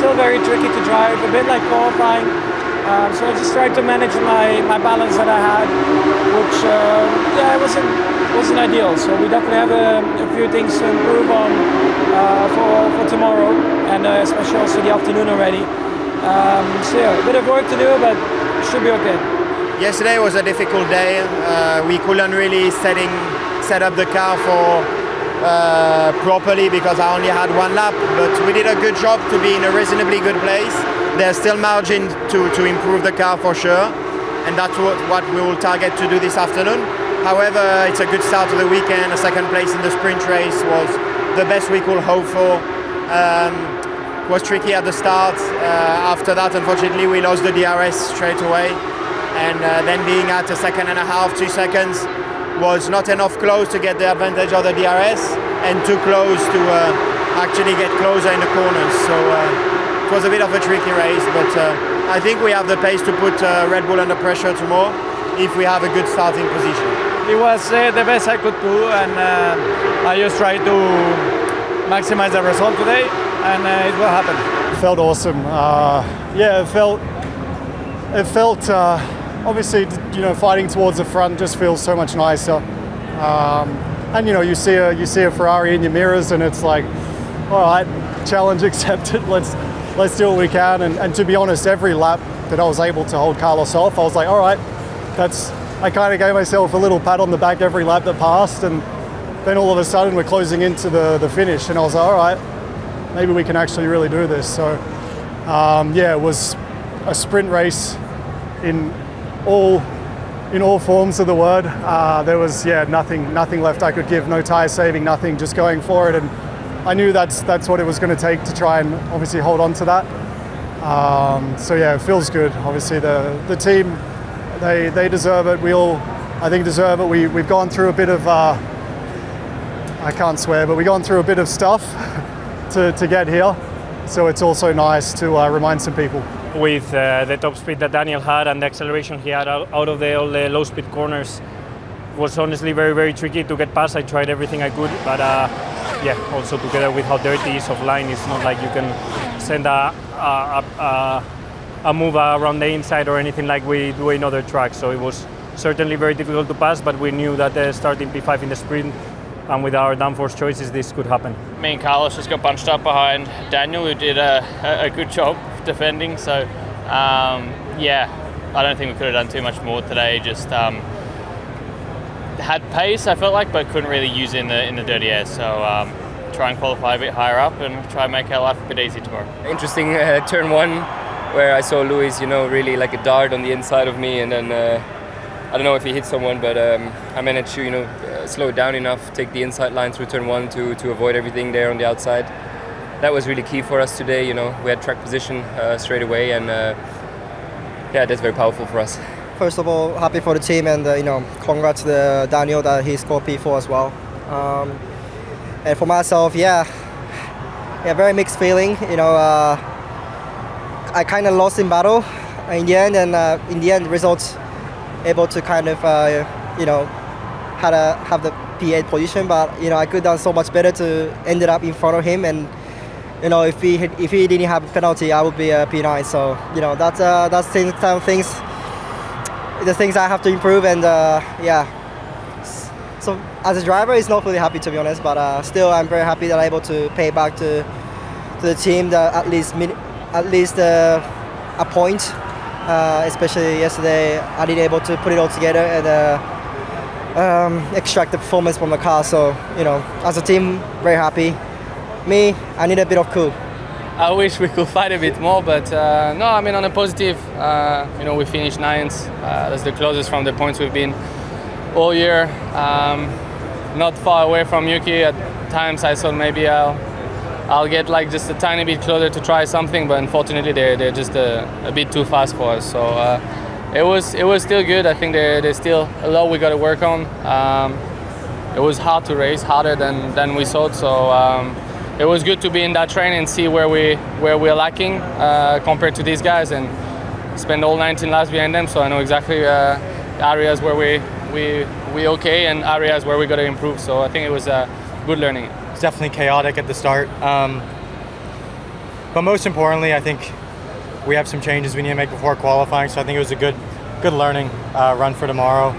still very tricky to drive, a bit like qualifying. So I just tried to manage my balance that I had, which it wasn't ideal. So we definitely have a few things to improve on for tomorrow, and especially also the afternoon already. So yeah, a bit of work to do, but it should be okay. Yesterday was a difficult day. We couldn't really set up the car for properly because I only had one lap, but we did a good job to be in a reasonably good place. There's still margin to improve the car for sure, and that's what we will target to do this afternoon. However, it's a good start to the weekend. A second place in the sprint race was the best we could hope for. It was tricky at the start. After that, unfortunately, we lost the DRS straight away, and then being at a second and a half, 2 seconds, was not enough close to get the advantage of the DRS, and too close to actually get closer in the corners. So it was a bit of a tricky race, but I think we have the pace to put Red Bull under pressure tomorrow if we have a good starting position. It was the best I could do, and I just tried to maximize the result today, and it will happen. It felt awesome. It felt obviously, fighting towards the front just feels so much nicer. And you see a Ferrari in your mirrors, and it's like, all right, challenge accepted. Let's do what we can. And to be honest, every lap that I was able to hold Carlos off, I was like, all right, I kind of gave myself a little pat on the back every lap that passed, and then all of a sudden we're closing into the finish, and I was like, all right, maybe we can actually really do this. So it was a sprint race in all forms of the word. There was nothing left I could give, no tire saving, nothing, just going for it, and I knew that's what it was going to take to try and obviously hold on to that. It feels good. Obviously the team, they deserve it. We all, I think, deserve it. We've gone through a bit of I can't swear, but we've gone through a bit of stuff to get here, so it's also nice to remind some people. With the top speed that Daniel had and the acceleration he had out of all the low speed corners, was honestly very, very tricky to get past. I tried everything I could, but also together with how dirty it is offline, it's not like you can send a move around the inside or anything like we do in other tracks. So it was certainly very difficult to pass, but we knew that starting P5 in the sprint and with our downforce choices, this could happen. Me and Carlos just got bunched up behind Daniel, who did a good job defending. So I don't think we could have done too much more today. Just had pace, I felt like, but couldn't really use it in the dirty air. So try and qualify a bit higher up and try and make our life a bit easier tomorrow. Interesting turn one, where I saw Luis, really like a dart on the inside of me, and then I don't know if he hit someone, but I managed to slow it down enough, take the inside line through turn one to avoid everything there on the outside. That was really key for us today. We had track position straight away, and that's very powerful for us. First of all, happy for the team, and congrats to Daniel that he scored P4 as well. And for myself, very mixed feeling. I kind of lost in battle in the end, and in the end, results able to kind of have the P8 position, but I could have done so much better to ended up in front of him, and if he didn't have a penalty, I would be a P9. So that's the things I have to improve, and So as a driver, it's not really happy, to be honest, but still I'm very happy that I'm able to pay back to the team that at least a point. Especially yesterday, I didn't able to put it all together and extract the performance from the car. So, as a team, very happy. Me, I need a bit of cool. I wish we could fight a bit more, but on a positive, we finished 9th. That's the closest from the points we've been all year. Not far away from Yuki. At times I thought maybe I'll get just a tiny bit closer to try something, but unfortunately they're just a bit too fast for us. So it was still good. I think there's still a lot we got to work on. It was hard to race, harder than we thought. So it was good to be in that train and see where we're lacking compared to these guys, and spend all 19 laps behind them. So I know exactly areas where we okay and areas where we got to improve. So I think it was good learning. Definitely chaotic at the start. But most importantly, I think we have some changes we need to make before qualifying. So I think it was a good learning run for tomorrow.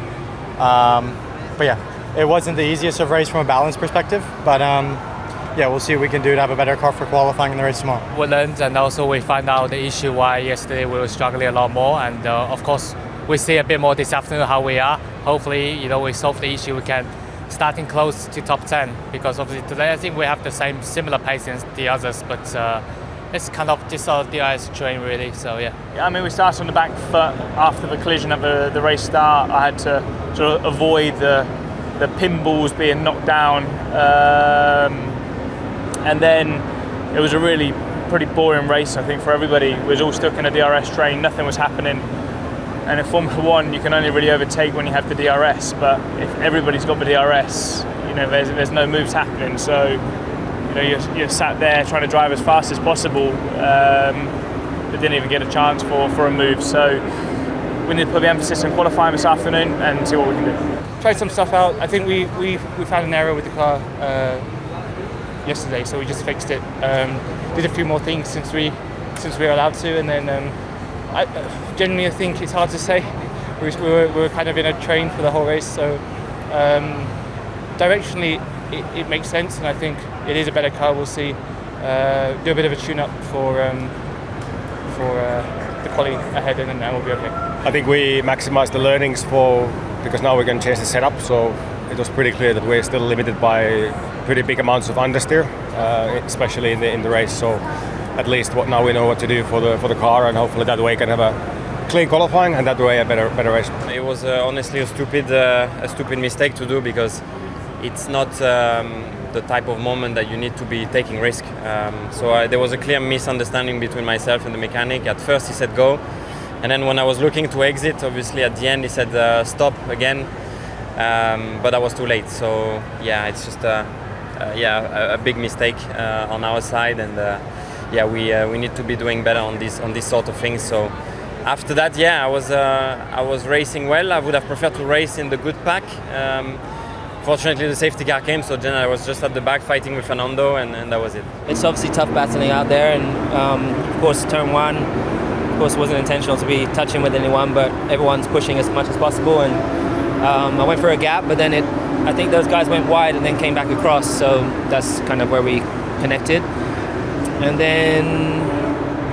But yeah, it wasn't the easiest of race from a balance perspective. But yeah, we'll see what we can do to have a better car for qualifying in the race tomorrow. We learned, and also we found out the issue why yesterday we were struggling a lot more. And of course, we see a bit more this afternoon how we are. Hopefully, we solve the issue. We can starting close to top 10, because obviously today I think we have the similar pace as the others, but it's kind of just our DRS train really. So yeah. I mean, we started on the back foot after the collision at the race start. I had to sort of avoid the pinballs being knocked down, and then it was a really pretty boring race. I think for everybody, we was all stuck in a DRS train. Nothing was happening. And in Formula One, you can only really overtake when you have the DRS. But if everybody's got the DRS, there's no moves happening. So, you're sat there trying to drive as fast as possible, but didn't even get a chance for a move. So, we need to put the emphasis on qualifying this afternoon and see what we can do. Tried some stuff out. I think we found an error with the car yesterday, so we just fixed it. Did a few more things since we were allowed to, and then. Generally, I think it's hard to say. We were kind of in a train for the whole race, so directionally it makes sense, and I think it is a better car. We'll see. Do a bit of a tune-up for the quali ahead, and then we'll be okay. I think we maximised the learnings because now we're going to change the setup. So it was pretty clear that we're still limited by pretty big amounts of understeer, especially in the race. So. At least now we know what to do for the car, and hopefully that way can have a clean qualifying, and that way a better race. It was honestly a stupid mistake to do, because it's not the type of moment that you need to be taking risk. So there was a clear misunderstanding between myself and the mechanic. At first he said go, and then when I was looking to exit, obviously at the end he said stop again, but I was too late. So yeah, it's just a big mistake on our side, and. Yeah, we need to be doing better on these sort of things. So after that, yeah, I was racing well. I would have preferred to race in the good pack. Fortunately, the safety car came, so then I was just at the back fighting with Fernando, and that was it. It's obviously tough battling out there, and of course turn one, of course, wasn't intentional to be touching with anyone, but everyone's pushing as much as possible, and I went for a gap, but then I think those guys went wide and then came back across, so that's kind of where we connected. And then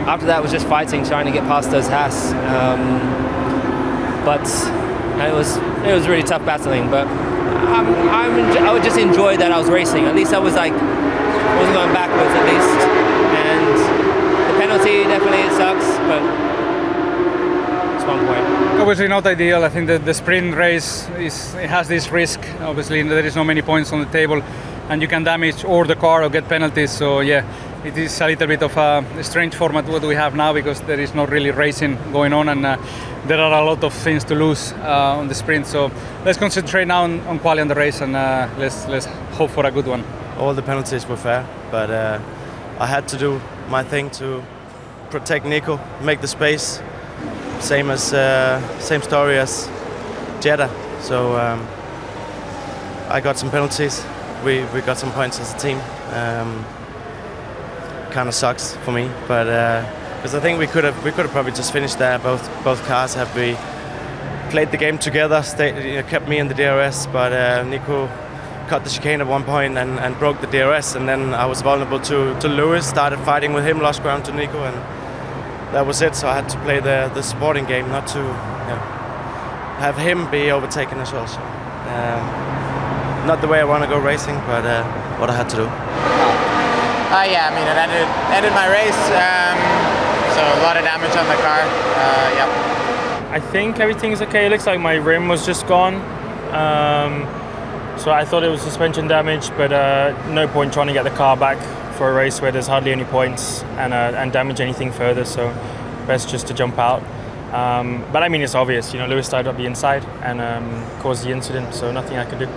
after that was just fighting, trying to get past those Haas. But it was really tough battling. But I would just enjoy that I was racing. At least I wasn't going backwards at least. And the penalty definitely it sucks, but it's 1 point. Obviously not ideal. I think that the sprint race it has this risk. Obviously there is not many points on the table, and you can damage or the car or get penalties. So yeah. It is a little bit of a strange format what we have now, because there is not really racing going on, and there are a lot of things to lose on the sprint. So let's concentrate now on quali and the race, and let's hope for a good one. All the penalties were fair, but I had to do my thing to protect Nico, make the space. Same story as Jeddah. So I got some penalties. We got some points as a team. Kind of sucks for me, but because I think we could have probably just finished there. Both cars have we played the game together, kept me in the DRS, but Nico cut the chicane at one point and broke the DRS, and then I was vulnerable to Lewis. Started fighting with him, lost ground to Nico, and that was it. So I had to play the supporting game, not to have him be overtaken as well. So not the way I want to go racing, but what I had to do. Yeah, I mean, it ended my race, so a lot of damage on the car, yeah. I think everything's okay. It looks like my rim was just gone. So I thought it was suspension damage, but no point trying to get the car back for a race where there's hardly any points and damage anything further, so best just to jump out. But I mean, it's obvious, Lewis started up the inside and caused the incident, so nothing I could do.